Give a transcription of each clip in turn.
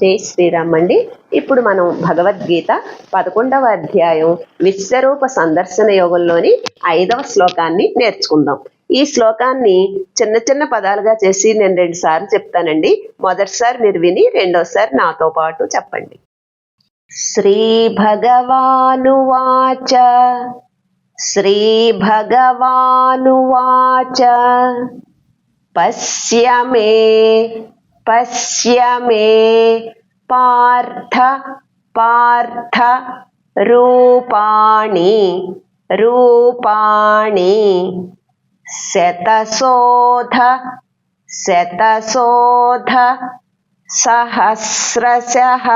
జై శ్రీరామ్ అండి. ఇప్పుడు మనం భగవద్గీత 11వ అధ్యాయం విశ్వరూప సందర్శన యోగంలోని 5వ శ్లోకాన్ని నేర్చుకుందాం. ఈ శ్లోకాన్ని చిన్న చిన్న పదాలుగా చేసి నేను 2 సార్లు చెప్తానండి. మొదటిసారి మీరు విని రెండోసారి నాతో పాటు చెప్పండి. శ్రీ భగవానువాచ శ్రీ భగవానువాచ పశ్య మే పార్థ రూపాణి శతశోధ సహస్రశః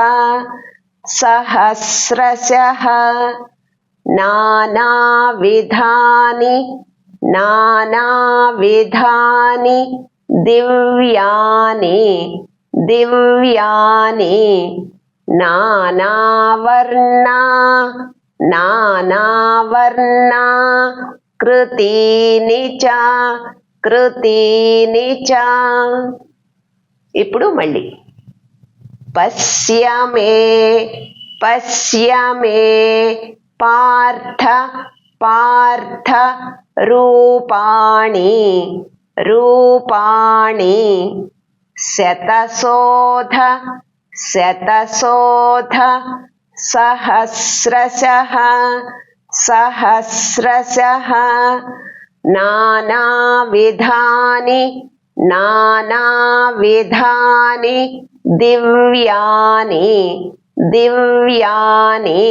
నానావిధాని దివ్యాని నానావర్ణా కృతీని ఇప్పుడు మళ్ళీ పశ్య మే పార్థ రూపాణి శతశోధ సహస్రశః నానావిధాని దివ్యాని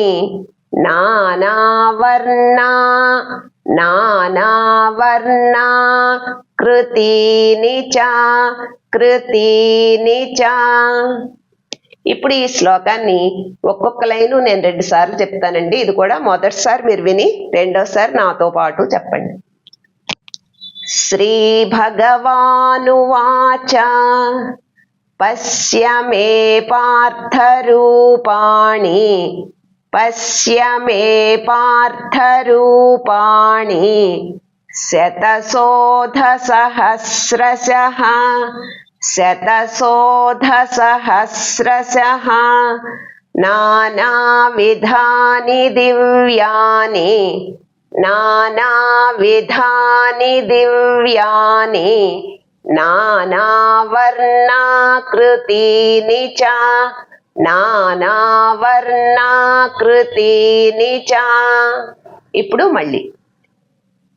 నానావర్ణా కృతీని చ. ఇప్పుడు ఈ శ్లోకాన్ని ఒక్కొక్క లైను నేను 2 సార్లు చెప్తానండి. ఇది కూడా మొదటిసారి మీరు విని రెండోసారి నాతో పాటు చెప్పండి. శ్రీ భగవానువాచ పశ్య మే పార్థ రూపాణి శతశోధ సహస్రశః నానావిధాని దివ్యాని నానావర్ణా కృతీని చ. ఇప్పుడు మళ్ళీ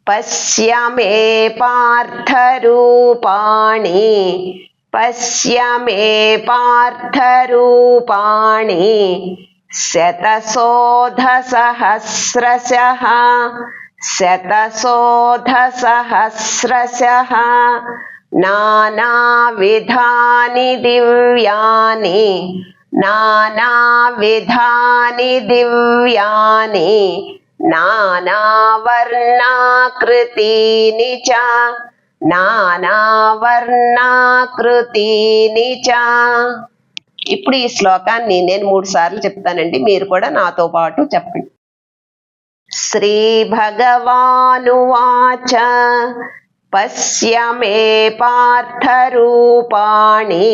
పశ్య మే పార్థ రూపాణి శతశోధ సహస్రశః నానావిధాని దివ్యాని నానావర్ణా కృతీని చ. ఇప్పుడు ఈ శ్లోకాన్ని నేను 3 సార్లు చెప్తానండి. మీరు కూడా నాతో పాటు చెప్పండి. శ్రీ భగవానువాచ పశ్య మే పార్థ రూపాణి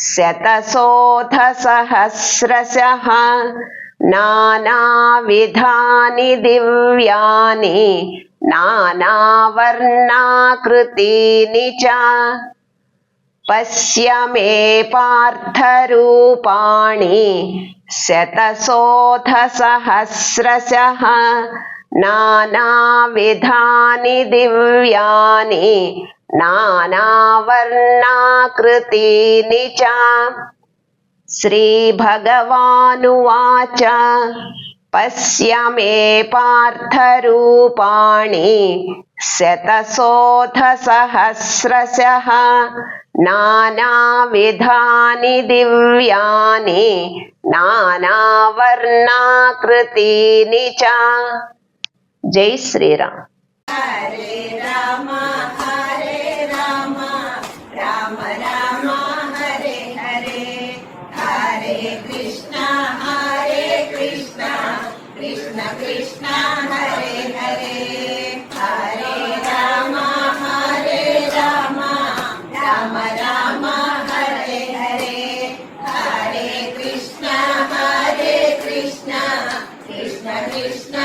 శతశోధ సహస్రశః నానావిధాని దివ్యాని నానావర్ణా కృతీని చ. పశ్య మే పార్థ రూపాణి శతశోధ సహస్రశః నానావిధాని దివ్యాని నానావర్ణా కృతీని చ. శ్రీ భగవానువాచ పశ్య మే పార్థ రూపాణి శతశోధ సహస్రశః నానావిధాని దివ్యాని నానావర్ణా కృతీని చ. జై శ్రీరామ్. హరే రామ హరే రామ రామ రామ హరే హరే హరే కృష్ణ కృష్ణ కృష్ణ హరే హరే హరే రామ రామ రామ హరే హరే హరే కృష్ణ